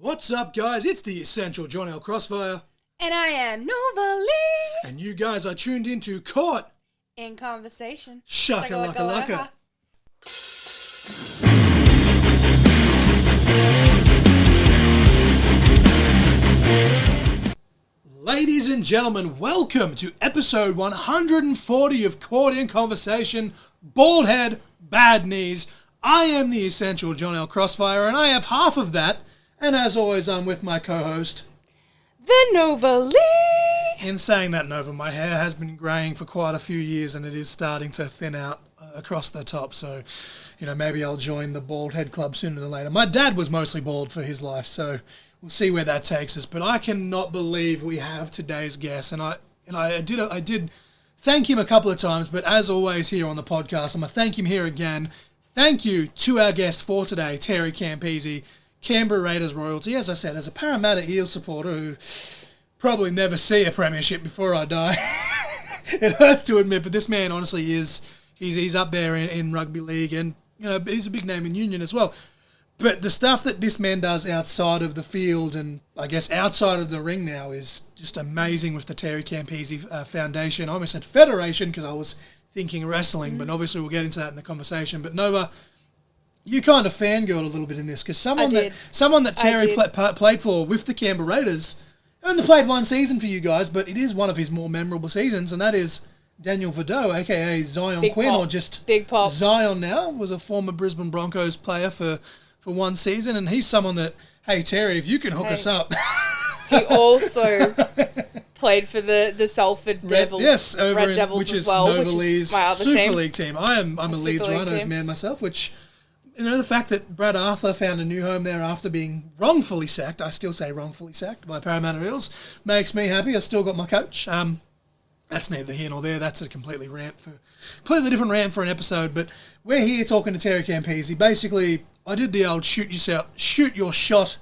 What's up, guys? It's the Essential John L. Crossfire. And I am Nova Lee. And you guys are tuned into Caught In Conversation. Shaka Laka Laka. Ladies and gentlemen, welcome to episode 140 of Caught in Conversation. Bald head, bad knees. I am the Essential John L. Crossfire, and I have half of that. And as always, I'm with my co-host, the Nova Lee. In saying that, Nova, my hair has been greying for quite a few years, and it is starting to thin out across the top. So, maybe I'll join the bald head club sooner than later. My dad was mostly bald for his life, so we'll see where that takes us. But I cannot believe we have today's guest, and I did thank him a couple of times. But as always here on the podcast, I'm gonna thank him here again. Thank you to our guest for today, Terry Campese, Canberra Raiders royalty. As I said, as a Parramatta Eels supporter who probably never see a premiership before I die, it hurts to admit, but this man honestly is, he's up there in rugby league, and he's a big name in Union as well. But the stuff that this man does outside of the field and I guess outside of the ring now is just amazing with the Terry Campese Foundation. I almost said Federation because I was thinking wrestling, but obviously we'll get into that in the conversation. But Nova, you kind of fangirled a little bit in this because someone that Terry played for with the Canberra Raiders only played one season for you guys, but it is one of his more memorable seasons, and that is Daniel Vidot, a.k.a. Zion Big Quinn, pop. or just Big pop. Zion now, was a former Brisbane Broncos player for one season, and he's someone that, hey, Terry, if you can hook us up. He also played for the Salford Devils, Red Devils which as is well, Nova which Lee's is my other Super team. League team. I'm a Leeds Rhinos man myself, which, the fact that Brad Arthur found a new home there after being wrongfully sacked, I still say wrongfully sacked, by Parramatta Eels, makes me happy. I still got my coach. That's neither here nor there. That's a completely different rant for an episode. But we're here talking to Terry Campese. Basically, I did the old shoot your shot.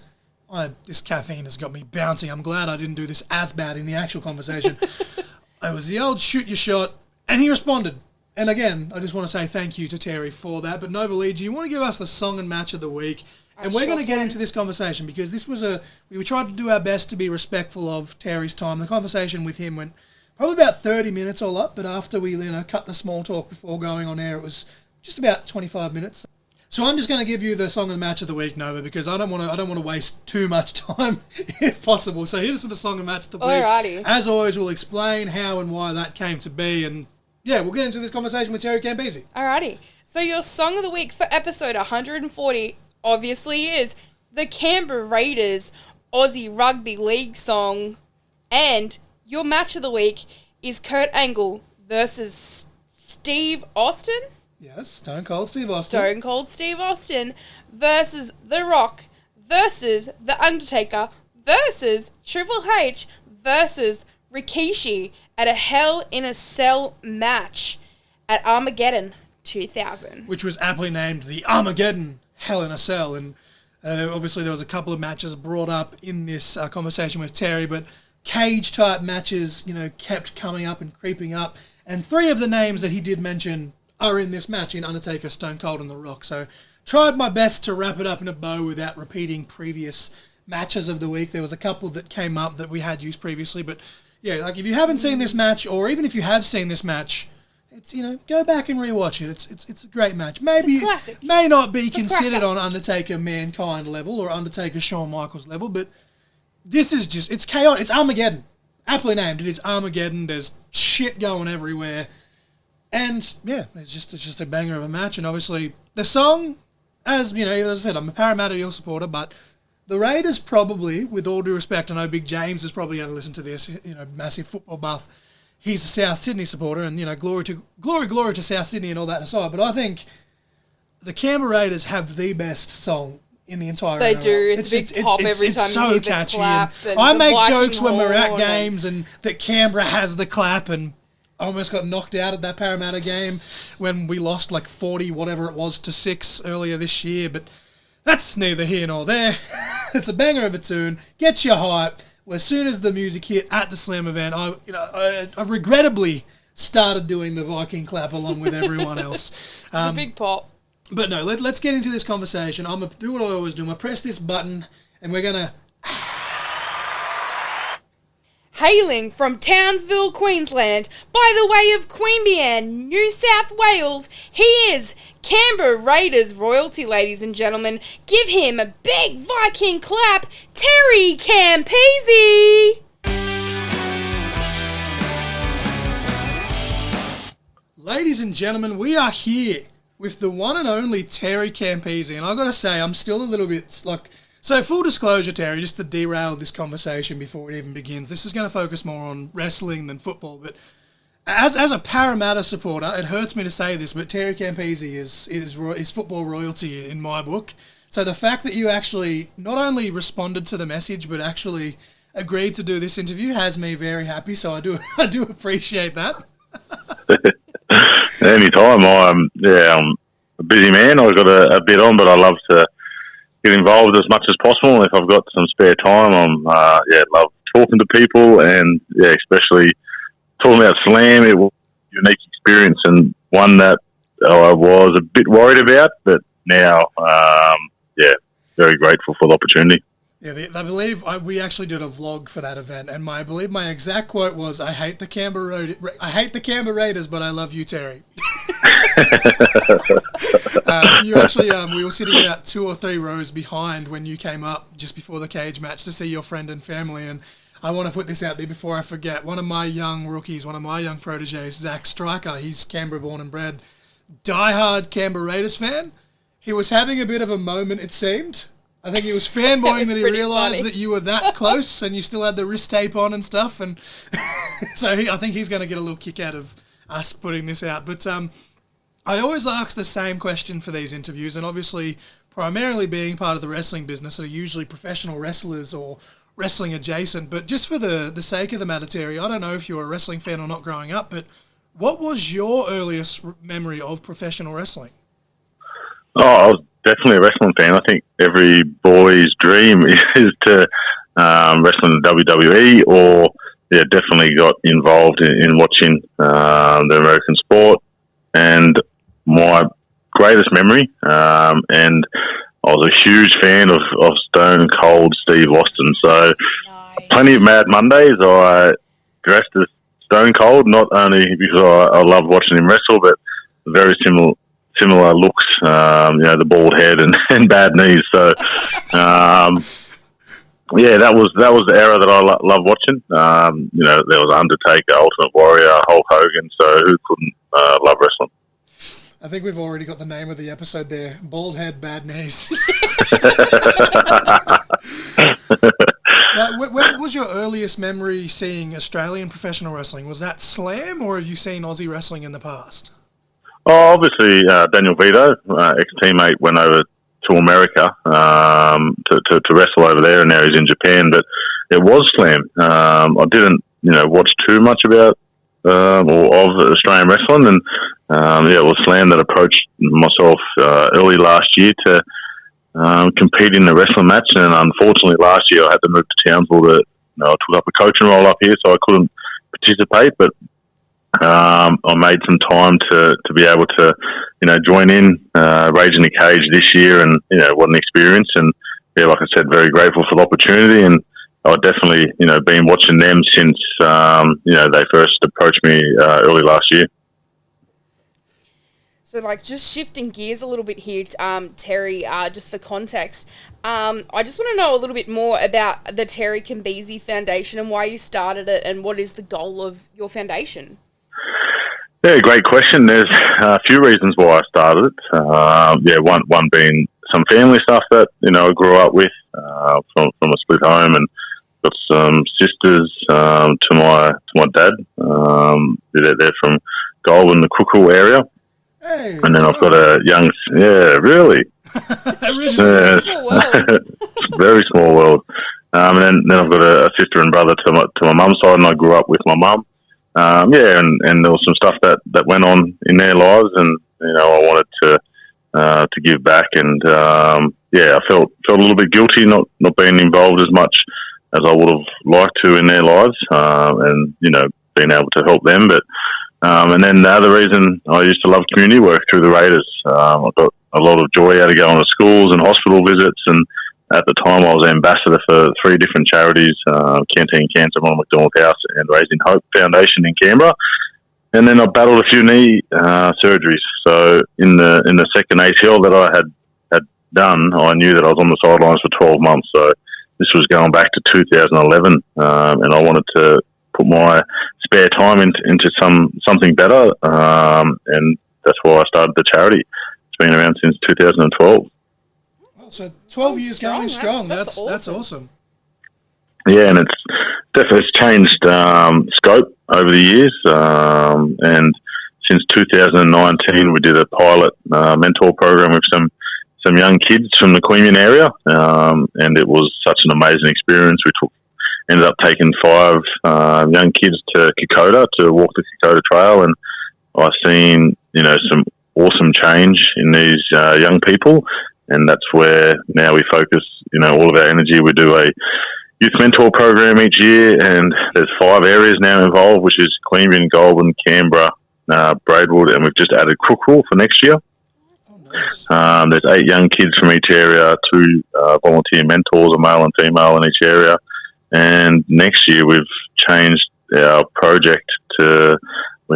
This caffeine has got me bouncing. I'm glad I didn't do this as bad in the actual conversation. It was the old shoot your shot, and he responded. And again, I just want to say thank you to Terry for that. But Nova Lee, do you want to give us the song and match of the week? And we're going to get into this conversation because this was we tried to do our best to be respectful of Terry's time. The conversation with him went probably about 30 minutes all up, but after we cut the small talk before going on air, it was just about 25 minutes. So I'm just going to give you the song and match of the week, Nova, because I don't want to waste too much time if possible. So here's for the song and match of the week. Alrighty. As always, we'll explain how and why that came to be, and we'll get into this conversation with Terry Campese. Alrighty. So your song of the week for episode 140 obviously is the Canberra Raiders Aussie Rugby League song, and your match of the week is Kurt Angle versus Steve Austin. Yes, Stone Cold Steve Austin. Stone Cold Steve Austin versus The Rock versus The Undertaker versus Triple H versus Rikishi at a Hell in a Cell match at Armageddon 2000. Which was aptly named the Armageddon Hell in a Cell. And obviously there was a couple of matches brought up in this conversation with Terry, but cage-type matches, kept coming up and creeping up. And three of the names that he did mention are in this match, in Undertaker, Stone Cold, and The Rock. So tried my best to wrap it up in a bow without repeating previous matches of the week. There was a couple that came up that we had used previously, but if you haven't seen this match, or even if you have seen this match, it's go back and rewatch it. It's a great match. Maybe it's a classic. May not be considered on Undertaker Mankind level or Undertaker Shawn Michaels level, but this is it's chaotic. It's Armageddon, aptly named. It is Armageddon. There's shit going everywhere. And it's just a banger of a match. And obviously the song, as I said, I'm a Parramatta Eel supporter, but the Raiders probably, with all due respect, I know Big James is probably going to listen to this, massive football buff. He's a South Sydney supporter, and glory to South Sydney and all that aside. But I think the Canberra Raiders have the best song in the entire They NRL. do. It's a big pop every time so you hear catchy. the clap. And I the make Viking jokes when we're at horn games and that Canberra has the clap, and I almost got knocked out at that Parramatta game when we lost 40, whatever it was, to 6 earlier this year. But that's neither here nor there. It's a banger of a tune. Gets you hype. Well, as soon as the music hit at the Slam event, I regrettably started doing the Viking clap along with everyone else. It's a big pop. But no, let's get into this conversation. I'm going to do what I always do. I'm going to press this button and we're gonna. Hailing from Townsville, Queensland, by the way of Queanbeyan, New South Wales, he is Canberra Raiders royalty, ladies and gentlemen. Give him a big Viking clap, Terry Campese! Ladies and gentlemen, we are here with the one and only Terry Campese, and I've got to say, I'm still a little bit like... So, full disclosure, Terry, just to derail this conversation before it even begins, this is going to focus more on wrestling than football, but as a Parramatta supporter, it hurts me to say this, but Terry Campese is football royalty in my book. So the fact that you actually not only responded to the message, but actually agreed to do this interview has me very happy, so I do appreciate that. Anytime. I'm a busy man. I've got a bit on, but I love to get involved as much as possible. If I've got some spare time, love talking to people, and especially talking about Slam. It was a unique experience and one that I was a bit worried about, but now, very grateful for the opportunity. Yeah, I believe we actually did a vlog for that event, and I believe my exact quote was, "I hate the Canberra Raiders, but I love you, Terry." You actually, we were sitting about 2 or 3 rows behind when you came up just before the cage match to see your friend and family, and I want to put this out there before I forget. One of my young rookies, one of my young proteges, Zach Striker, he's Canberra born and bred, diehard Canberra Raiders fan. He was having a bit of a moment, it seemed. I think he was fanboying that he realised that you were that close and you still had the wrist tape on and stuff. And so I think he's going to get a little kick out of us putting this out. But I always ask the same question for these interviews, and obviously primarily being part of the wrestling business are usually professional wrestlers or wrestling adjacent. But just for the sake of the matter, Terry, I don't know if you were a wrestling fan or not growing up, but what was your earliest memory of professional wrestling? Oh, I was definitely a wrestling fan. I think every boy's dream is to wrestle in the WWE, or definitely got involved in watching the American sport. And my greatest memory, and I was a huge fan of Stone Cold Steve Austin. So plenty of Mad Mondays. I dressed as Stone Cold, not only because I loved watching him wrestle, but very similar looks, the bald head and bad knees. So, that was the era that I loved watching. There was Undertaker, Ultimate Warrior, Hulk Hogan. So who couldn't love wrestling? I think we've already got the name of the episode there. Bald head, bad knees. Now, when was your earliest memory seeing Australian professional wrestling? Was that Slam, or have you seen Aussie wrestling in the past? Oh, obviously, Daniel Vito, ex-teammate, went over to America to wrestle over there, and now he's in Japan. But it was Slam. I didn't, watch too much about or of Australian wrestling, and it was Slam that approached myself early last year to compete in the wrestling match. And unfortunately, last year I had to move to Townsville. I took up a coaching role up here, so I couldn't participate, but I made some time to be able to, join in Raging the Cage this year, and what an experience. And like I said, very grateful for the opportunity, and I've definitely been watching them since they first approached me early last year. So, just shifting gears a little bit here, Terry, just for context, I just want to know a little bit more about the Terry Campese Foundation and why you started it, and what is the goal of your foundation? Yeah, great question. There's a few reasons why I started it. One being some family stuff that I grew up with from a split home, and got some sisters to my dad. They're from Goulburn, the Cookville area. Hey, and then I've got a young, really. Small world. Very small world. And then I've got a sister and brother to my mum's side, and I grew up with my mum. And there was some stuff that went on in their lives, and I wanted to give back, and I felt a little bit guilty not being involved as much as I would have liked to in their lives, and being able to help them. But and then the other reason, I used to love community work through the Raiders. I got a lot of joy out of going to schools and hospital visits, and at the time I was ambassador for 3 different charities, Canteen Cancer, Ronald McDonald House and Raising Hope Foundation in Canberra. And then I battled a few knee surgeries. So in the second ACL that I had done, I knew that I was on the sidelines for 12 months. So this was going back to 2011, and I wanted to put my spare time into something better, and that's why I started the charity. It's been around since 2012. So 12 years going strong. That's awesome. Yeah, and it's definitely changed scope over the years. And since 2019, we did a pilot mentor program with some young kids from the Queanbeyan area, and it was such an amazing experience. We ended up taking 5 young kids to Kokoda to walk the Kokoda Trail, and I've seen some awesome change in these young people, and that's where now we focus all of our energy. We do a youth mentor program each year, and there's 5 areas now involved, which is Queanbeyan, Goulburn, Canberra, Braidwood, and we've just added Crookwell for next year. Nice. There's 8 young kids from each area, 2 volunteer mentors, a male and female in each area. And next year we've changed our project we're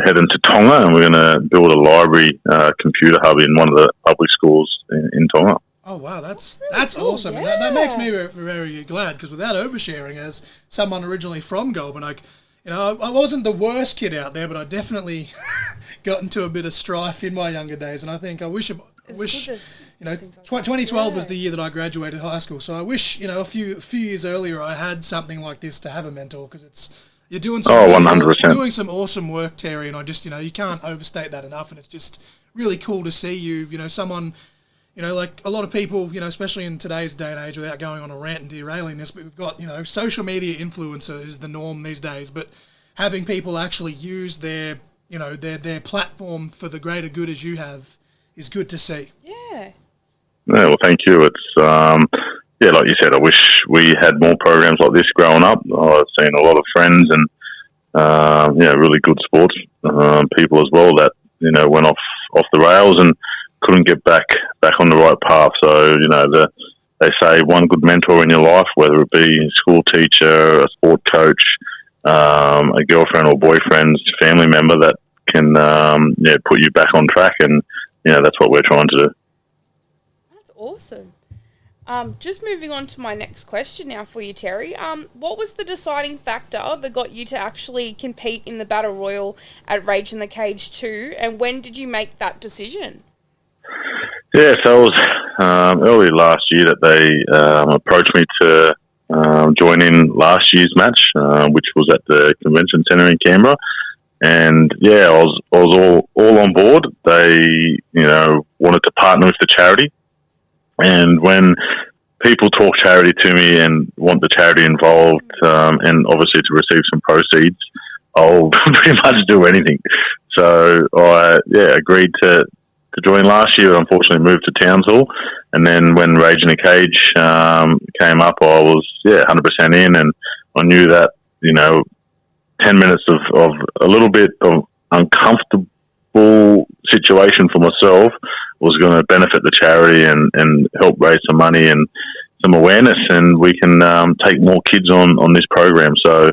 heading to Tonga, and we're going to build a library computer hub in one of the public schools in Tonga. Oh wow, that's cool. awesome. Yeah. And that makes me very, very glad, because without oversharing, as someone originally from Goulburn, I wasn't the worst kid out there, but I definitely got into a bit of strife in my younger days, and I think I wish 2012 was the year that I graduated high school, so I wish a few years earlier I had something like this to have a mentor, because you're doing some 100%. doing some awesome work, Terry, and I just you can't overstate that enough, and it's just really cool to see you someone. Like a lot of people, especially in today's day and age, without going on a rant and derailing this, but we've got, social media influencer is the norm these days, but having people actually use their platform for the greater good as you have is good to see. Yeah. Yeah, well, thank you. It's, like you said, I wish we had more programs like this growing up. I've seen a lot of friends and, really good sports people as well that, went off the rails and couldn't get back on the right path. So, they say one good mentor in your life, whether it be a school teacher, a sport coach, a girlfriend or boyfriend, family member that can put you back on track, and that's what we're trying to do. That's awesome. Just moving on to my next question now for you, Terry. What was the deciding factor that got you to actually compete in the Battle Royal at Rage in the Cage 2, and when did you make that decision? Yeah, so it was early last year that they approached me to join in last year's match, which was at the Convention Centre in Canberra. And yeah, I was all on board. They, wanted to partner with the charity. And when people talk charity to me and want the charity involved, and obviously to receive some proceeds, I'll pretty much do anything. So I agreed to join last year. Unfortunately moved to Townsville, and then when Rage in a Cage came up, I was 100% in, and I knew that 10 minutes of a little bit of uncomfortable situation for myself was going to benefit the charity and help raise some money and some awareness, and we can take more kids on this program. So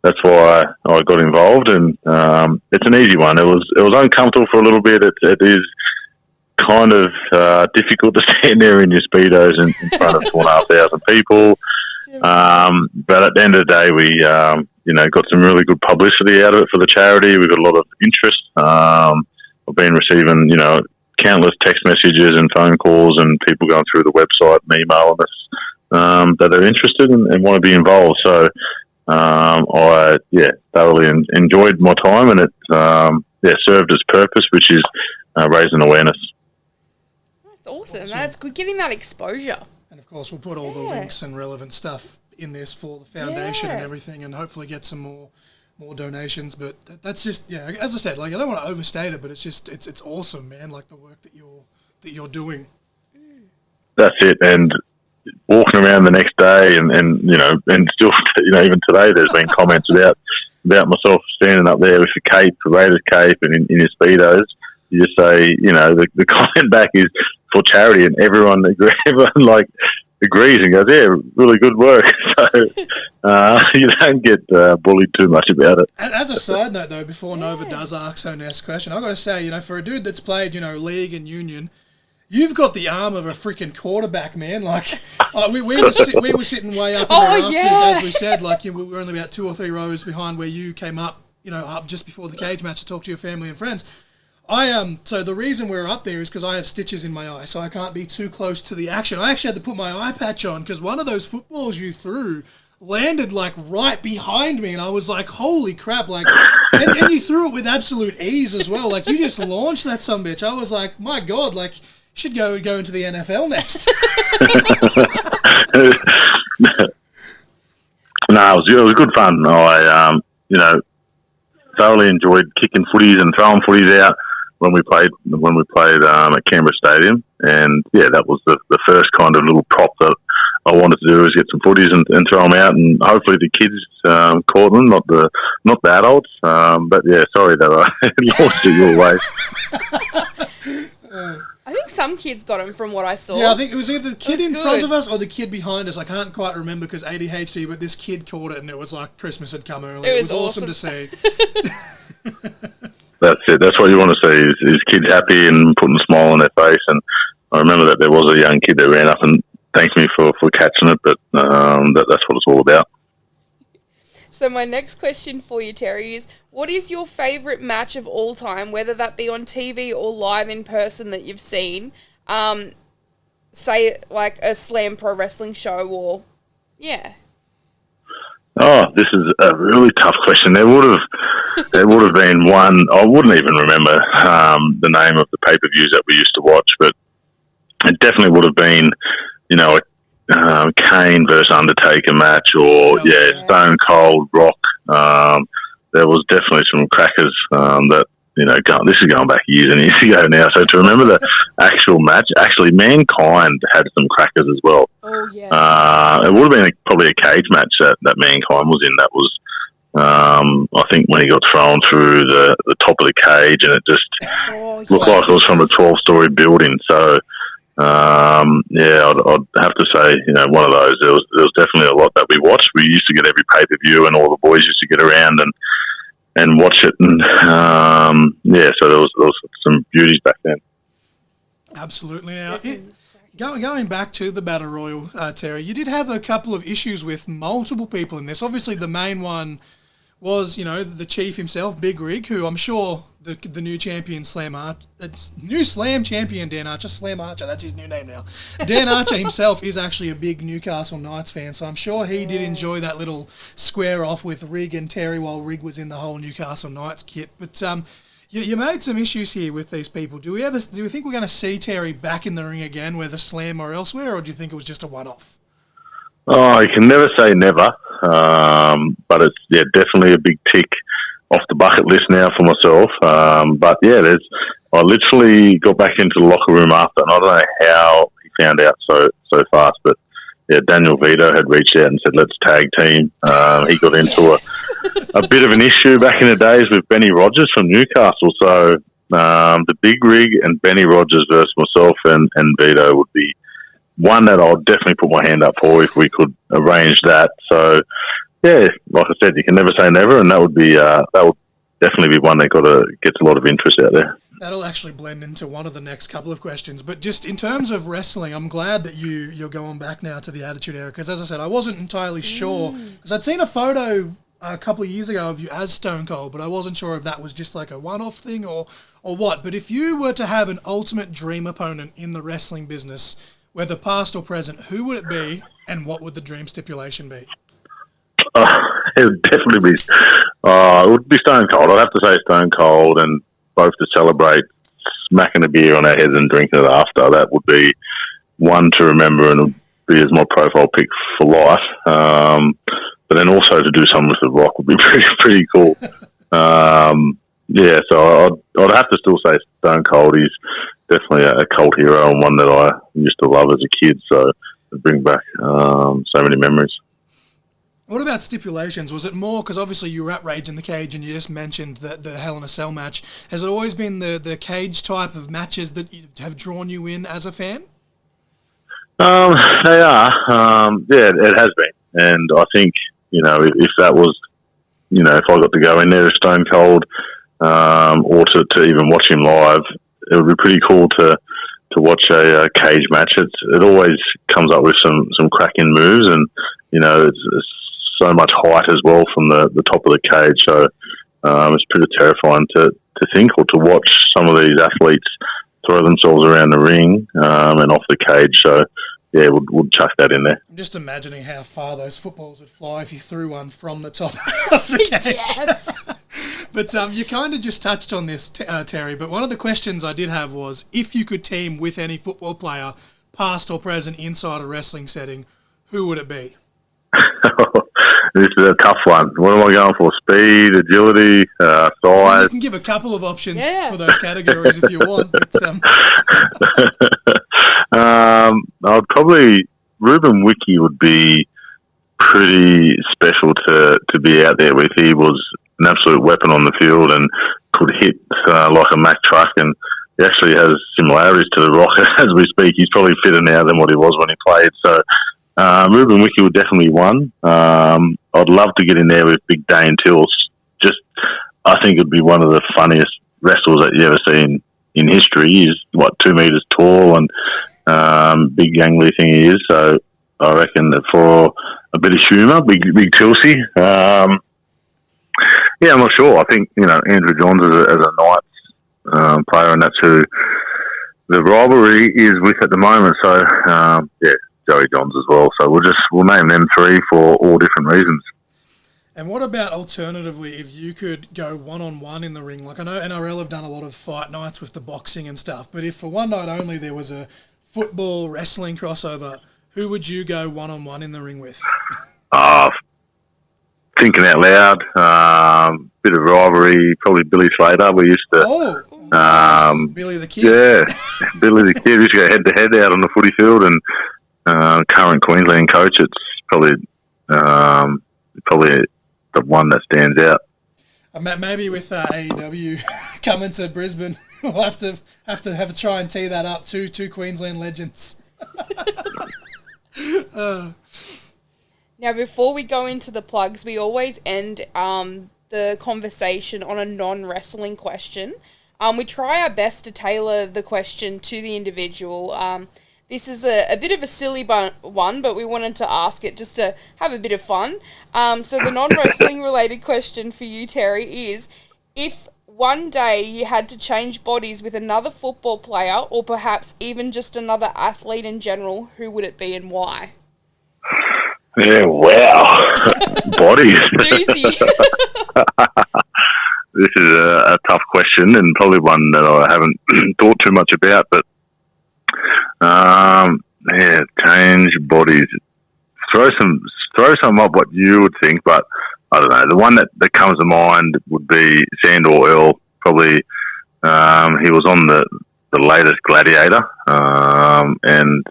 that's why I got involved, and it's an easy one. It was uncomfortable for a little bit. It is kind of difficult to stand there in your Speedos in front of 2,500 people. But at the end of the day, we got some really good publicity out of it for the charity. We got a lot of interest. I've been receiving countless text messages and phone calls, and people going through the website and emailing us that they're interested and want to be involved. So I thoroughly enjoyed my time, and it served its purpose, which is raising awareness. That's awesome. That's good, getting that exposure. And of course, we'll put all the links and relevant stuff in this for the foundation and everything, and hopefully get some more donations. But that's just as I said, I don't want to overstate it, but it's just it's awesome, man. Like the work that you're doing. That's it. And walking around the next day, and still even today, there's been comments about myself standing up there with a cape, a Raiders cape, and in your Speedos. You just say, the comment back is for charity, and everyone agrees and goes, "Yeah, really good work." So you don't get bullied too much about it. As a side note, though, before Nova does ask her next question, I've got to say, for a dude that's played, league and union, you've got the arm of a freaking quarterback, man. Like, we were sitting way up in the rafters, as we said. Like, we were only about 2 or 3 rows behind where you came up, up just before the cage match to talk to your family and friends. So the reason we're up there is because I have stitches in my eye, so I can't be too close to the action. I actually had to put my eye patch on because one of those footballs you threw landed like right behind me, and I was like, "Holy crap!" Like, and you threw it with absolute ease as well. Like, you just launched that sumbitch. I was like, "My God!" Like, you should go into the NFL next. No, it was good fun. I thoroughly enjoyed kicking footies and throwing footies out when we played at Canberra Stadium, and that was the first kind of little prop that I wanted to do, is get some footies and throw them out, and hopefully the kids caught them, not the adults. But sorry that I launched it your way. I think some kids got them from what I saw. Yeah, I think it was either the kid in front of us or the kid behind us. I can't quite remember because ADHD, but this kid caught it, and it was like Christmas had come early. It was awesome to see. That's it. That's what you want to see, is kids happy and putting a smile on their face. And I remember that there was a young kid that ran up and thanked me for catching it, but that's what it's all about. So my next question for you, Terry, is what is your favourite match of all time, whether that be on TV or live in person that you've seen? Say like a Slam Pro Wrestling show or... Yeah. Oh, this is a really tough question. There would have been one. I wouldn't even remember the name of the pay-per-views that we used to watch, but it definitely would have been, a Kane versus Undertaker match, or Stone Cold Rock. There was definitely some crackers that. This is going back years and years ago now. So to remember the actual match, actually, Mankind had some crackers as well. Oh, yeah. It would have been probably a cage match that Mankind was in. That was, I think, when he got thrown through the top of the cage, and it just looked like it was from a 12-story building. So, I'd have to say, one of those. There was definitely a lot that we watched. We used to get every pay-per-view, and all the boys used to get around and watch it, and so there was some beauties back then. Absolutely. Now, going back to the Battle Royal, Terry, you did have a couple of issues with multiple people in this. Obviously, the main one was, the chief himself, Big Rig, who I'm sure the new champion new Slam champion Dan Archer, Slam Archer, that's his new name now. Dan Archer himself is actually a big Newcastle Knights fan, so I'm sure he did enjoy that little square off with Rig and Terry while Rig was in the whole Newcastle Knights kit. But you made some issues here with these people. Do we think we're going to see Terry back in the ring again, whether Slam or elsewhere, or do you think it was just a one-off? Oh, you can never say never, but it's definitely a big tick off the bucket list now for myself. I literally got back into the locker room after, and I don't know how he found out so fast, but Daniel Vito had reached out and said, let's tag team. He got into a bit of an issue back in the days with Benny Rogers from Newcastle, so the Big Rig and Benny Rogers versus myself and Vito would be one that I'll definitely put my hand up for if we could arrange that. So, like I said, you can never say never, and that would definitely be one that gets a lot of interest out there. That'll actually blend into one of the next couple of questions. But just in terms of wrestling, I'm glad that you're going back now to the Attitude Era, because as I said, I wasn't entirely sure, because I'd seen a photo a couple of years ago of you as Stone Cold, but I wasn't sure if that was just like a one-off thing or what. But if you were to have an ultimate dream opponent in the wrestling business, whether past or present, who would it be, and what would the dream stipulation be? It would definitely be. It would be Stone Cold. I'd have to say Stone Cold, and both to celebrate smacking a beer on our heads and drinking it after. That would be one to remember, and would be as my profile pick for life. But then also to do something with The Rock would be pretty cool. So I'd have to still say Stone Cold. He's definitely a cult hero, and one that I used to love as a kid. So it brings back so many memories. What about stipulations? Was it more, because obviously you were at Rage in the Cage and you just mentioned the Hell in a Cell match. Has it always been the cage type of matches that have drawn you in as a fan? They are. Yeah, it has been, and I think if that was if I got to go in there as Stone Cold, or to even watch him live, it would be pretty cool to watch a cage match. It always comes up with some cracking moves, and it's so much height as well from the top of the cage. So it's pretty terrifying to think or to watch some of these athletes throw themselves around the ring and off the cage. So yeah, we'll chuck that in there. I'm just imagining how far those footballs would fly if you threw one from the top of the cage. Yes. But you kind of just touched on this, Terry, but one of the questions I did have was, if you could team with any football player, past or present, inside a wrestling setting, who would it be? This is a tough one. What am I going for? Speed, agility, size? Well, you can give a couple of options for those categories if you want. But, I'd probably... Ruben Wiki would be pretty special to be out there with. He was an absolute weapon on the field and could hit like a Mack truck, and he actually has similarities to The Rock as we speak. He's probably fitter now than what he was when he played. So Ruben Wiki would definitely one. I'd love to get in there with Big Dane Tills. I think it'd be one of the funniest wrestlers that you ever seen in history. He's 2 meters tall and big gangly thing he is. So I reckon that for a bit of humour, big Tilsy. Yeah, I'm not sure. I think Andrew Johns as a Knights player, and that's who the rivalry is with at the moment. So yeah, Joey Johns as well. So we'll name them three for all different reasons. And what about alternatively, if you could go one-on-one in the ring? Like, I know NRL have done a lot of fight nights with the boxing and stuff, but if for one night only there was a football wrestling crossover, who would you go one-on-one in the ring with? Thinking out loud, bit of rivalry, probably Billy Slater. We used to... Billy the Kid. Yeah, Billy the Kid. We used to go head-to-head out on the footy field, and current Queensland coach, it's probably the one that stands out. Maybe with AEW coming to Brisbane, we'll have to have a try and tee that up. Two Queensland legends. Now, before we go into the plugs, we always end the conversation on a non-wrestling question. We try our best to tailor the question to the individual. This is a bit of a silly one, but we wanted to ask it just to have a bit of fun. So the non-wrestling related question for you, Terry, is if one day you had to change bodies with another football player or perhaps even just another athlete in general, who would it be and why? Yeah, wow. Bodies. Doozy. This is a tough question and probably one that I haven't thought too much about, but change bodies. Throw some up what you would think, but I don't know. The one that comes to mind would be Sandor Earl. Probably he was on the latest Gladiator, and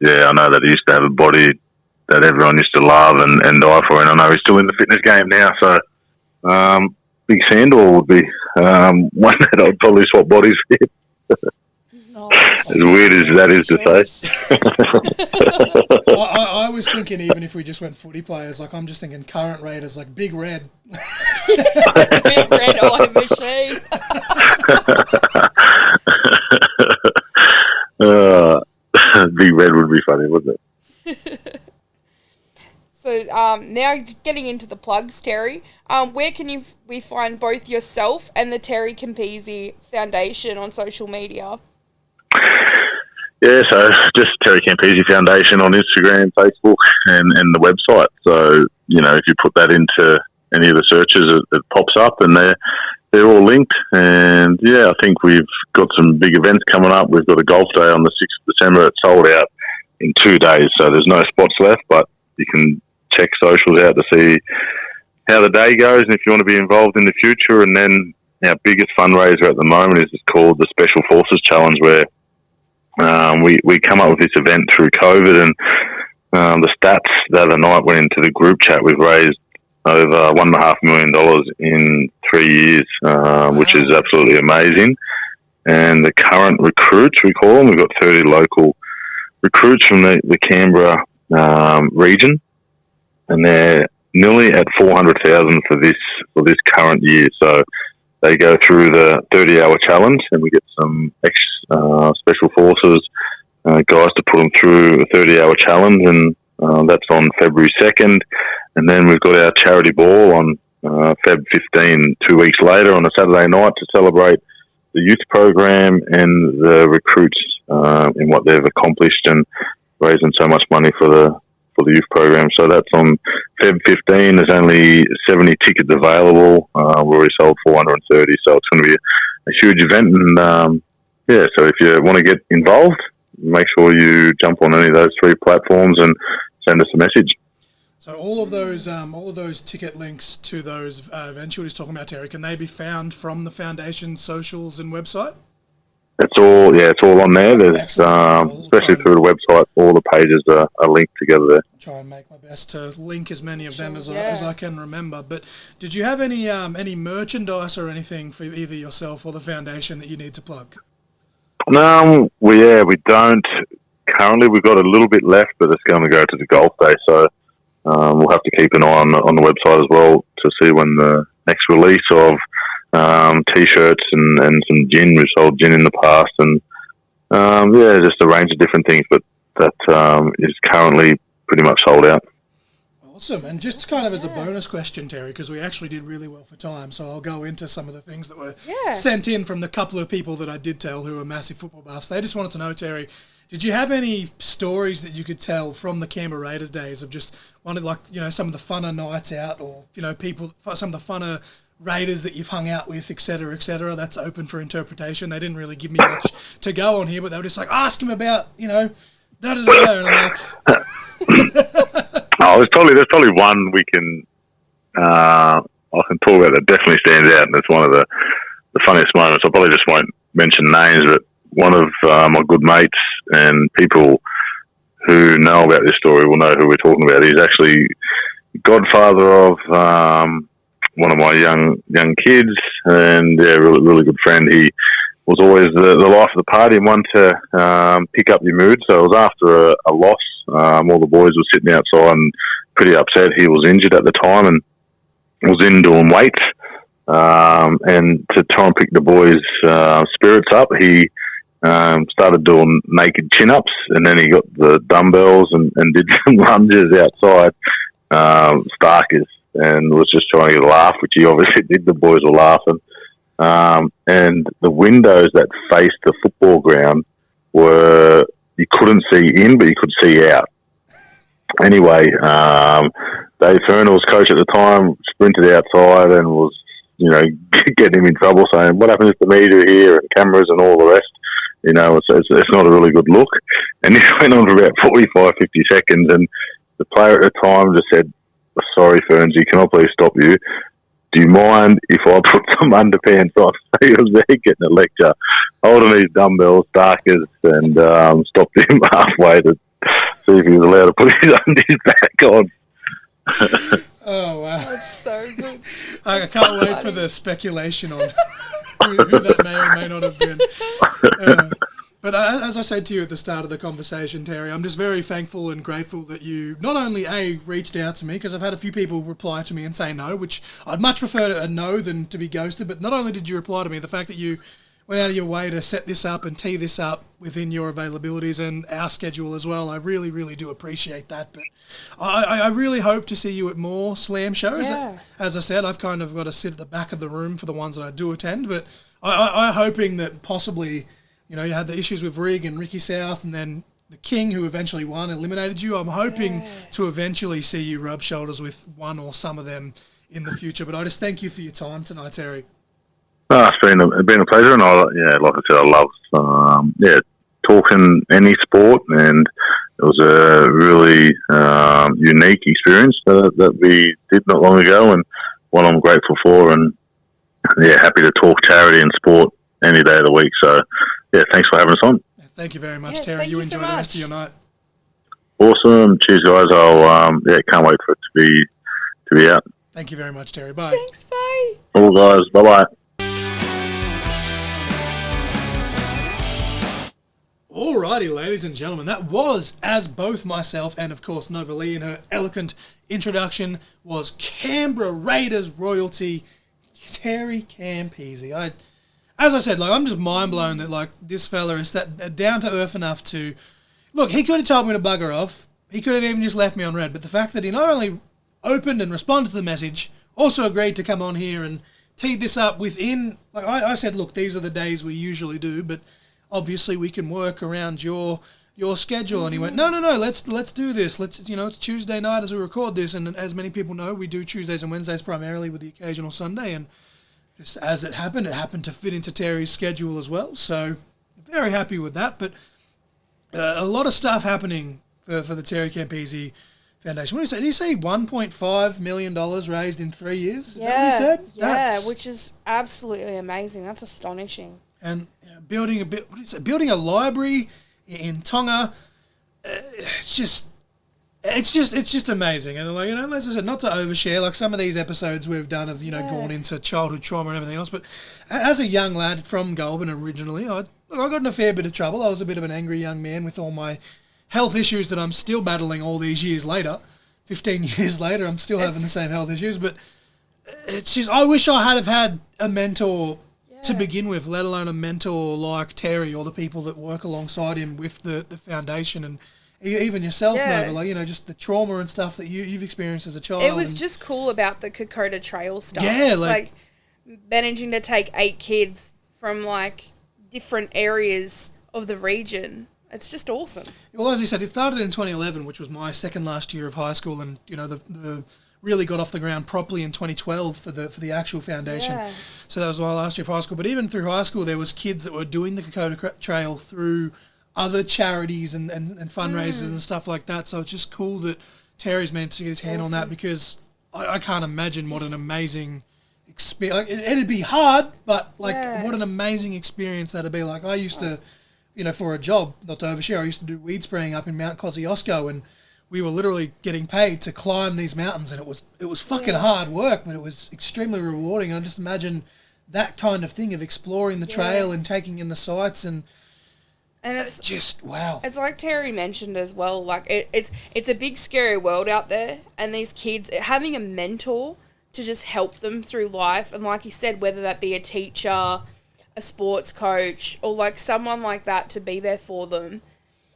yeah, I know that he used to have a body that everyone used to love and die for, and I know he's still in the fitness game now. So Big Sandor would be one that I'd probably swap bodies with. Nice. As weird as that is to say. I was thinking even if we just went footy players, like I'm just thinking current Raiders, like Big Red. Big Red Eye Machine. Big Red would be funny, wouldn't it? So now getting into the plugs, Terry, where can we find both yourself and the Terry Campese Foundation on social media? Yeah, so just Terry Campese Foundation on Instagram, Facebook, and the website. So, if you put that into any of the searches, it pops up, and they're all linked. And, yeah, I think we've got some big events coming up. We've got a golf day on the 6th of December. It's sold out in 2 days, so there's no spots left, but you can check socials out to see how the day goes and if you want to be involved in the future. And then our biggest fundraiser at the moment is called the Special Forces Challenge, where we come up with this event through COVID, and the stats the other night went into the group chat. We've raised over $1.5 million in 3 years, which is absolutely amazing. And the current recruits, we call them, we've got 30 local recruits from the Canberra region, and they're nearly at 400,000 for this current year. So they go through the 30-hour challenge, and we get some special forces guys to put them through a 30-hour challenge, and that's on February 2nd. And then we've got our charity ball on Feb 15, 2 weeks later on a Saturday night to celebrate the youth program and the recruits in what they've accomplished and raising so much money for the youth program. So that's on Feb 15. There's only 70 tickets available. We already sold 430, so it's going to be a huge event. And so if you want to get involved, make sure you jump on any of those 3 platforms and send us a message. So all of those ticket links to those events you were just talking about, Terry, can they be found from the foundation's socials and website? It's all on there. There's especially through the website, all the pages are linked together there. I'll try and make my best to link as many of them as I can remember. But did you have any merchandise or anything for either yourself or the foundation that you need to plug? No, we don't currently. We've got a little bit left, but it's going to go to the golf day. So we'll have to keep an eye on the website as well to see when the next release of T-shirts and some gin. We've sold gin in the past, and just a range of different things. But that is currently pretty much sold out. Awesome. And just kind of as a bonus question, Terry, because we actually did really well for time, so I'll go into some of the things that were sent in from the couple of people that I did tell who are massive football buffs. They just wanted to know, Terry, did you have any stories that you could tell from the Canberra Raiders days of just some of the funner nights out, or some of the funner Raiders that you've hung out with, et cetera, that's open for interpretation. They didn't really give me much to go on here, but they were just like, ask him about, da-da-da-da, and I'm like... there's probably one we can I can talk about that definitely stands out, and it's one of the funniest moments. I probably just won't mention names, but one of my good mates and people who know about this story will know who we're talking about. He's actually godfather of one of my young kids, and really good friend. He was always the life of the party and one to pick up your mood. So it was after a loss. All the boys were sitting outside and pretty upset. He was injured at the time and was in doing weights. And to try and pick the boys' spirits up, he started doing naked chin-ups, and then he got the dumbbells and did some lunges outside, Starkers, and was just trying to get a laugh, which he obviously did. The boys were laughing. And the windows that faced the football ground were, you couldn't see in, but you could see out. Anyway, Dave Ferner was coach at the time, sprinted outside and was, getting him in trouble, saying, what happens to the media here and cameras and all the rest? It's not a really good look. And this went on for about 45, 50 seconds, and the player at the time just said, sorry, Fernsey, can I please stop you? Do you mind if I put some underpants on? So he was there getting a lecture, holding these dumbbells, Starkers, and stopped him halfway to see if he was allowed to put his undies back on. Oh, wow. That's so good. I can't wait for the speculation on who that may or may not have been. But as I said to you at the start of the conversation, Terry, I'm just very thankful and grateful that you not only, reached out to me, because I've had a few people reply to me and say no, which I'd much prefer a no than to be ghosted, but not only did you reply to me, the fact that you went out of your way to set this up and tee this up within your availabilities and our schedule as well, I really, really do appreciate that. But I really hope to see you at more Slam shows. Yeah. As I said, I've kind of got to sit at the back of the room for the ones that I do attend, but I'm hoping that possibly... you had the issues with Rig and Ricky South, and then the King, who eventually won, eliminated you. I'm hoping to eventually see you rub shoulders with one or some of them in the future. But I just thank you for your time tonight, Terry. It's been a pleasure, and like I said, I love talking any sport, and it was a really unique experience that we did not long ago, and one I'm grateful for, and happy to talk charity and sport any day of the week. So. Yeah, thanks for having us on. Thank you very much, Terry. You enjoy the rest of your night. Awesome. Cheers, guys. I'll can't wait for it to be out. Thank you very much, Terry. Bye. Thanks, bye. All guys. Bye-bye. Alrighty, ladies and gentlemen, that was, as both myself and, of course, Nova Lee in her eloquent introduction, was Canberra Raiders royalty, Terry Campese. As I said, like, I'm just mind blown that, like, this fella is that down to earth enough to... Look, he could have told me to bugger off. He could have even just left me on red. But the fact that he not only opened and responded to the message, also agreed to come on here and teed this up within... Like, I said, look, these are the days we usually do, but obviously we can work around your schedule. And he went, no, let's do this. Let's, it's Tuesday night as we record this. And as many people know, we do Tuesdays and Wednesdays primarily with the occasional Sunday. And just as it happened to fit into Terry's schedule as well. So very happy with that. But a lot of stuff happening for the Terry Campese Foundation. What did he say? Did he say $1.5 million raised in 3 years? Is that what he said? Yeah, which is absolutely amazing. That's astonishing. And building a library in Tonga. It's just amazing. And like, as I said, not to overshare, like some of these episodes we've done have gone into childhood trauma and everything else. But as a young lad from Goulburn originally, I got in a fair bit of trouble. I was a bit of an angry young man with all my health issues that I'm still battling all these years later. 15 years later, I'm still having the same health issues. But it's just, I wish I had a mentor to begin with, let alone a mentor like Terry or the people that work alongside him with the foundation, and even yourself, Nova, like, just the trauma and stuff that you've experienced as a child. It was just cool about the Kokoda Trail stuff. Yeah, like managing to take 8 kids from like different areas of the region. It's just awesome. Well, as you said, it started in 2011, which was my second last year of high school, and the really got off the ground properly in 2012 for the actual foundation. Yeah. So that was my last year of high school. But even through high school, there was kids that were doing the Kokoda Trail through other charities and fundraisers and stuff like that. So it's just cool that Terry's meant to get his hand on that, because I can't imagine what an amazing experience. It'd be hard, but what an amazing experience that'd be. Like, I used to, for a job, not to overshare, I used to do weed spraying up in Mount Kosciuszko, and we were literally getting paid to climb these mountains, and it was fucking hard work, but it was extremely rewarding. And I just imagine that kind of thing of exploring the trail and taking in the sights, and it's just wow. It's like Terry mentioned as well. Like it's a big scary world out there, and these kids having a mentor to just help them through life, and like he said, whether that be a teacher, a sports coach, or like someone like that to be there for them.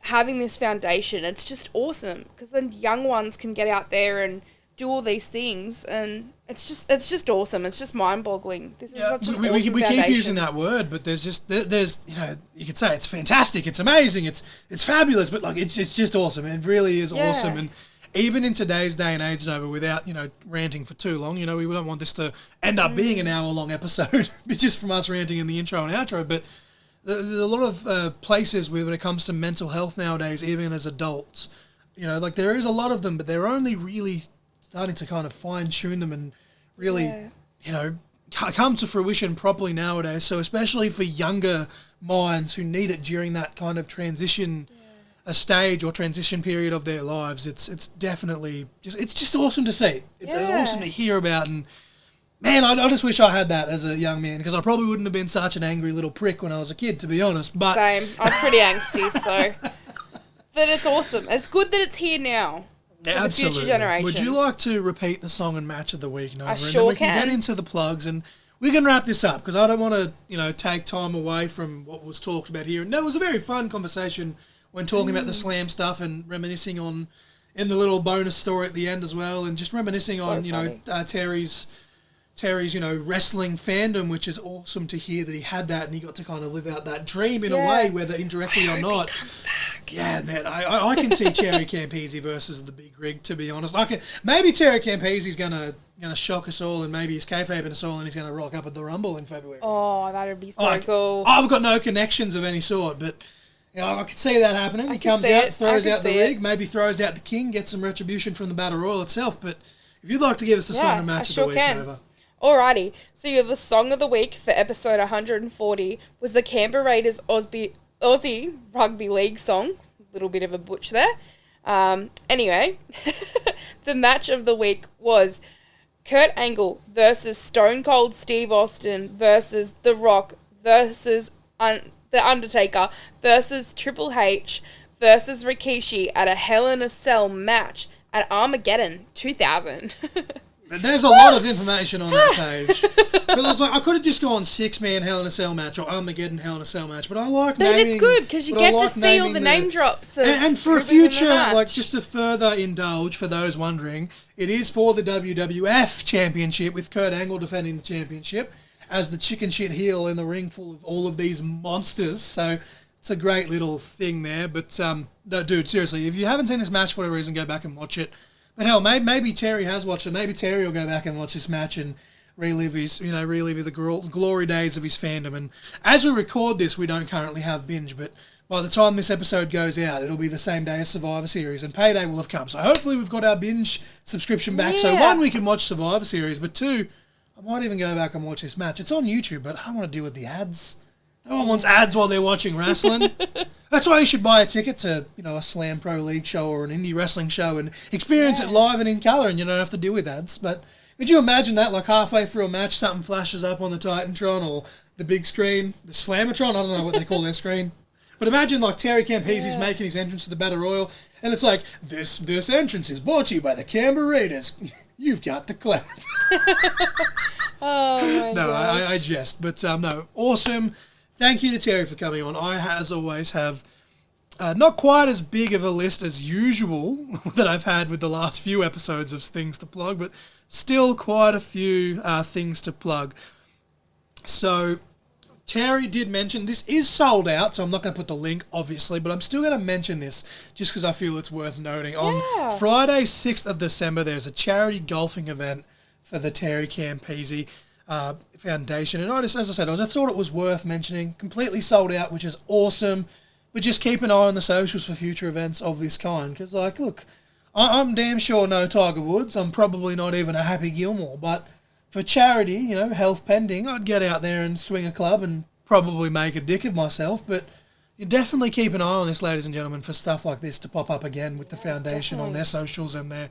Having this foundation, it's just awesome, because then young ones can get out there and do all these things, and it's just awesome. It's just mind-boggling. This is such an awesome foundation. We keep using that word, but there's you could say it's fantastic, it's amazing, it's fabulous, but like it's just awesome. It really is awesome. And even in today's day and age, Nova, without ranting for too long, we don't want this to end up being an hour-long episode just from us ranting in the intro and outro, but there's a lot of places when it comes to mental health nowadays, even as adults, like there is a lot of them, but they're only really starting to kind of fine-tune them and really, come to fruition properly nowadays. So especially for younger minds who need it during that kind of transition stage or transition period of their lives, it's definitely just awesome to see. It's awesome to hear about, and man, I just wish I had that as a young man, because I probably wouldn't have been such an angry little prick when I was a kid, to be honest. But same. I was pretty angsty, so. But it's awesome. It's good that it's here now. Yeah, for the future generations. Would you like to repeat the song and match of the week, Nova? I sure and then we can get into the plugs, and we can wrap this up, because I don't want to, take time away from what was talked about here. And it was a very fun conversation when talking about the slam stuff and reminiscing on, in the little bonus story at the end as well, and just reminiscing on, Terry's, wrestling fandom, which is awesome to hear that he had that and he got to kind of live out that dream in a way, whether indirectly or not. He comes back. Yeah, man, I can see Terry Campese versus the Big Rig, to be honest. Maybe Terry Campese's gonna shock us all, and maybe he's kayfabing us all, and he's gonna rock up at the Rumble in February. Oh, that'd be so cool. I've got no connections of any sort, but I could see that happening. He comes out, throws out the rig, maybe throws out the King, gets some retribution from the Battle Royal itself. But if you'd like to give us the song and match of the week, Nova. Alrighty, so the song of the week for episode 140 was the Canberra Raiders Aussie Rugby League song. A little bit of a butch there. Anyway, the match of the week was Kurt Angle versus Stone Cold Steve Austin versus The Rock versus The Undertaker versus Triple H versus Rikishi at a Hell in a Cell match at Armageddon 2000. There's a lot of information on that page. But I was like, I could have just gone 6-man Hell in a Cell match or Armageddon Hell in a Cell match, but I like naming... But it's good, because you get to see all the name drops. And for a future, like, just to further indulge, for those wondering, it is for the WWF Championship, with Kurt Angle defending the championship as the chicken shit heel in the ring full of all of these monsters. So it's a great little thing there. But, no, dude, seriously, if you haven't seen this match for whatever reason, go back and watch it. But hell, maybe Terry has watched it. Maybe Terry will go back and watch this match and relive the glory days of his fandom. And as we record this, we don't currently have Binge, but by the time this episode goes out, it'll be the same day as Survivor Series, and payday will have come. So hopefully we've got our Binge subscription back. Yeah. So one, we can watch Survivor Series, but two, I might even go back and watch this match. It's on YouTube, but I don't want to deal with the ads. No one wants ads while they're watching wrestling. That's why you should buy a ticket to, a Slam Pro League show or an indie wrestling show and experience it live and in colour, and you don't have to deal with ads. But could you imagine that, like halfway through a match, something flashes up on the Titantron or the big screen, the Slamatron, I don't know what they call their screen. But imagine, like, Terry Campese's making his entrance to the Battle Royal, and it's like, this entrance is brought to you by the Canberra Raiders. You've got the clap. Oh, my No, God. I jest. But, no, awesome. Thank you to Terry for coming on. I, as always, have not quite as big of a list as usual that I've had with the last few episodes of things to plug, but still quite a few things to plug. So, Terry did mention this is sold out, so I'm not going to put the link, obviously, but I'm still going to mention this just because I feel it's worth noting. On Friday, 6th of December, there's a charity golfing event for the Terry Campese Foundation, and as I said, I thought it was worth mentioning. Completely sold out, which is awesome, but just keep an eye on the socials for future events of this kind, because, like, look, I'm damn sure no Tiger Woods, I'm probably not even a Happy Gilmore, but for charity, health pending, I'd get out there and swing a club and probably make a dick of myself, but you definitely keep an eye on this, ladies and gentlemen, for stuff like this to pop up again with the foundation on their socials and their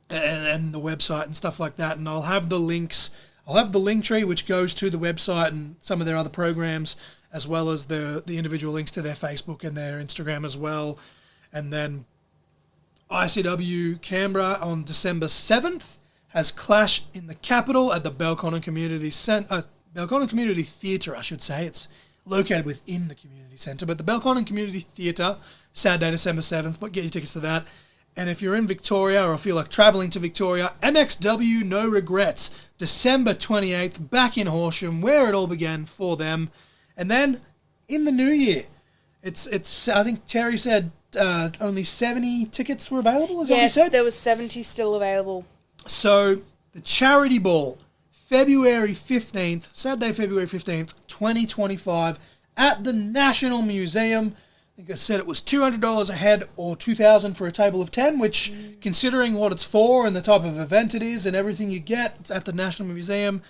and the website and stuff like that, and I'll have the links. I'll have the link tree, which goes to the website and some of their other programs, as well as the individual links to their Facebook and their Instagram as well. And then ICW Canberra on December 7th has Clash in the Capital at the Belconnen Community Theatre, I should say. It's located within the community centre, but the Belconnen Community Theatre, Saturday, December 7th. But get your tickets to that. And if you're in Victoria or feel like travelling to Victoria, MXW No Regrets, December 28th, back in Horsham, where it all began for them. And then in the new year, it's I think Terry said only 70 tickets were available, is what he said? Yes, there was 70 still available. So the charity ball, February 15th, Saturday, February 15th, 2025, at the National Museum. I think I said it was $200 a head or $2,000 for a table of 10, which, considering what it's for and the type of event it is and everything you get, it's at the National Museum.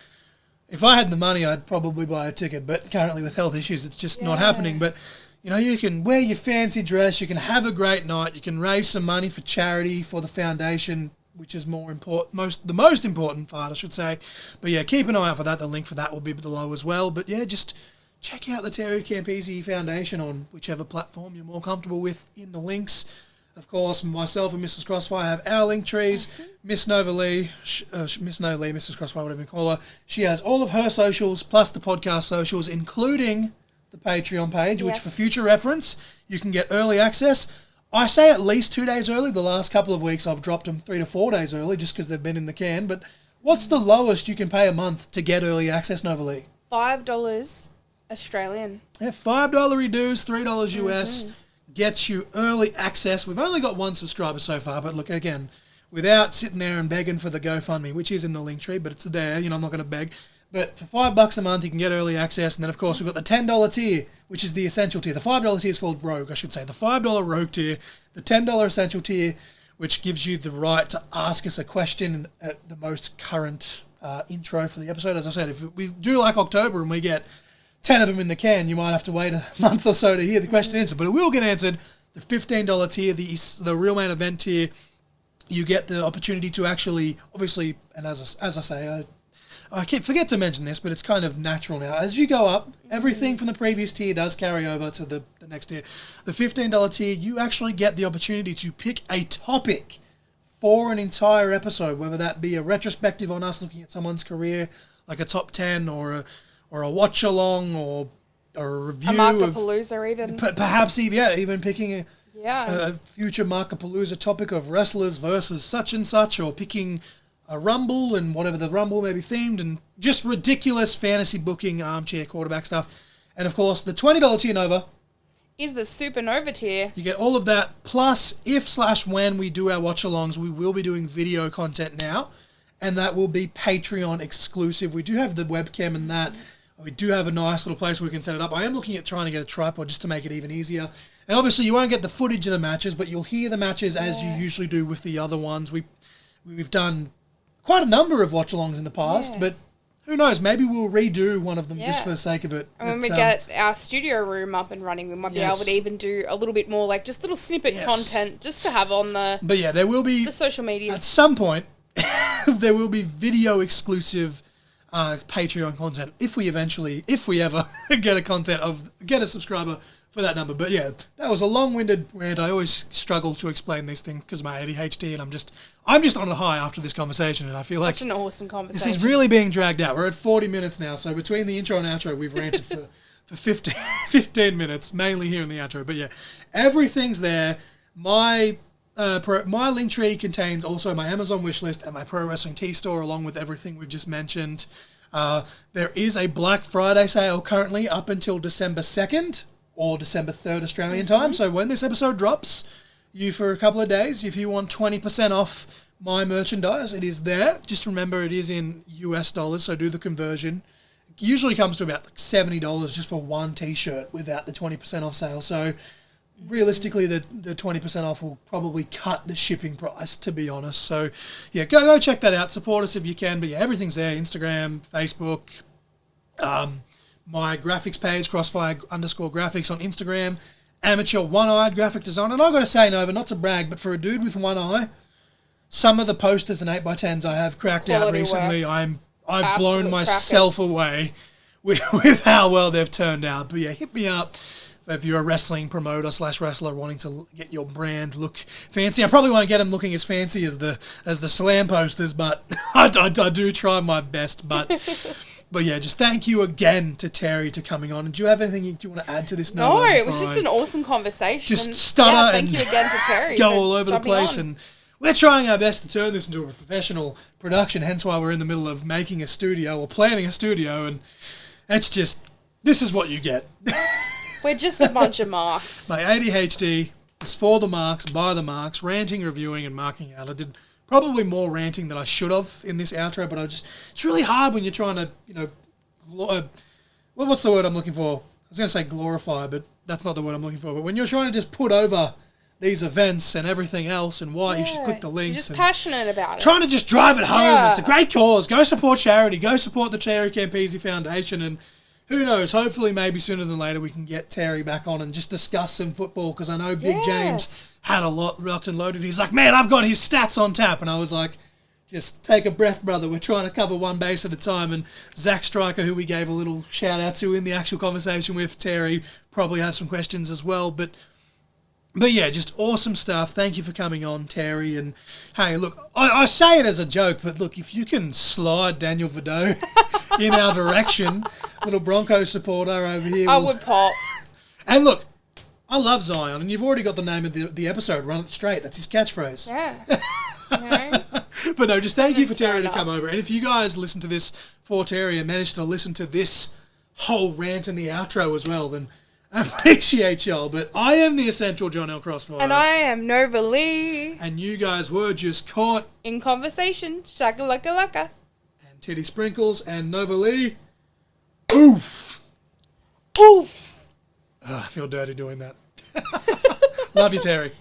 If I had the money, I'd probably buy a ticket, but currently with health issues, it's just not happening. But, you can wear your fancy dress, you can have a great night, you can raise some money for charity, for the foundation, which is more important, the most important part, I should say. But yeah, keep an eye out for that. The link for that will be below as well. But yeah, just check out the Terry Campese Foundation on whichever platform you're more comfortable with in the links. Of course, myself and Mrs. Crossfire have our link trees. Miss Nova Lee, Mrs. Crossfire, whatever you call her, she has all of her socials plus the podcast socials, including the Patreon page, which for future reference, you can get early access. I say at least 2 days early. The last couple of weeks I've dropped them 3 to 4 days early just because they've been in the can. But what's the lowest you can pay a month to get early access, Nova Lee? $5 Australian. Yeah, $5 dues, $3 US gets you early access. We've only got one subscriber so far, but look, again, without sitting there and begging for the GoFundMe, which is in the link tree, but it's there, I'm not going to beg. But for $5 a month, you can get early access, and then, of course, we've got the $10 tier, which is the essential tier. The $5 tier is called Rogue, I should say. The $5 Rogue tier, the $10 essential tier, which gives you the right to ask us a question at the most current intro for the episode. As I said, if we do like October and we get 10 of them in the can, you might have to wait a month or so to hear the question answered, but it will get answered. The $15 tier, the real main event tier, you get the opportunity to actually, obviously, and as I say, I forget to mention this, but it's kind of natural now. As you go up, everything from the previous tier does carry over to the next tier. The $15 tier, you actually get the opportunity to pick a topic for an entire episode, whether that be a retrospective on us looking at someone's career, like a top 10 or a watch along or a review. A Markapalooza even. Perhaps even picking a future Markapalooza topic of wrestlers versus such and such, or picking a Rumble and whatever the Rumble may be themed, and just ridiculous fantasy booking, armchair quarterback stuff. And of course, the $20 tier Nova is the Supernova tier. You get all of that, plus if/when we do our watch-alongs, we will be doing video content now, and that will be Patreon exclusive. We do have the webcam and that. We do have a nice little place where we can set it up. I am looking at trying to get a tripod just to make it even easier. And obviously you won't get the footage of the matches, but you'll hear the matches as you usually do with the other ones. We've done quite a number of watch-alongs in the past, but who knows? Maybe we'll redo one of them just for the sake of it. And when we get our studio room up and running, we might be able to even do a little bit more, like just little snippet content just to have on the. But there will be the social media. At some point, there will be video exclusive Patreon content if we ever get a subscriber for that number. But yeah, that was a long-winded rant. I always struggle to explain these things because of my ADHD, and I'm just on a high after this conversation, and I feel like such an awesome conversation. This is really being dragged out. We're at 40 minutes now, so between the intro and outro, we've ranted for 15 minutes, mainly here in the outro. But yeah, everything's there. My link tree contains also my Amazon wishlist and my Pro Wrestling Tee store, along with everything we've just mentioned. There is a Black Friday sale currently up until December 2nd or December 3rd Australian time. So when this episode drops, for a couple of days, if you want 20% off my merchandise, it is there. Just remember, it is in US dollars, so do the conversion. It usually comes to about like $70 just for one t-shirt without the 20% off sale. So realistically, the 20% off will probably cut the shipping price, to be honest. So yeah, go check that out. Support us if you can. But yeah, everything's there. Instagram, Facebook, my graphics page, Crossfire_graphics on Instagram, amateur one-eyed graphic design. And I've got to say, Nova, not to brag, but for a dude with one eye, some of the posters and 8x10s I have cracked out recently, I've blown myself away with how well they've turned out. But yeah, hit me up if you're a wrestling promoter / wrestler wanting to get your brand look fancy. I probably won't get them looking as fancy as the Slam posters, but I do try my best. But yeah, just thank you again to Terry to coming on. And do you have anything you want to add to this? No, it was just an awesome conversation. Just stutter thank you again to Terry. Go all over the place. And we're trying our best to turn this into a professional production, hence why we're in the middle of making a studio or planning a studio. And it's just, this is what you get. We're just a bunch of marks. My ADHD is for the marks, by the marks, ranting, reviewing, and marking out. I did probably more ranting than I should have in this outro, but it's really hard when you're trying to, what's the word I'm looking for? I was going to say glorify, but that's not the word I'm looking for. But when you're trying to just put over these events and everything else and why you should click the links. You're just passionate about it. Trying to just drive it home. Yeah. It's a great cause. Go support charity. Go support the Terry Campese Foundation. And who knows, hopefully maybe sooner than later we can get Terry back on and just discuss some football, because I know Big James had a lot locked and loaded. He's like, man, I've got his stats on tap. And I was like, just take a breath, brother. We're trying to cover one base at a time. And Zach Stryker, who we gave a little shout out to in the actual conversation with Terry, probably has some questions as well. But yeah, just awesome stuff. Thank you for coming on, Terry. And hey, look, I say it as a joke, but look, if you can slide Daniel Vidot in our direction, little Broncos supporter over here. I would pop. And look, I love Zion, and you've already got the name of the episode, Run It Straight. That's his catchphrase. Yeah. But no, just thank you for Terry to come over. And if you guys listen to this for Terry and managed to listen to this whole rant and the outro as well, then I appreciate y'all. But I am the essential John L. Crossfire. And I am Nova Lee. And you guys were just caught in conversation. Shaka-laka-laka. And Titty Sprinkles and Nova Lee. Oof. Oof. I feel dirty doing that. Love you, Terry.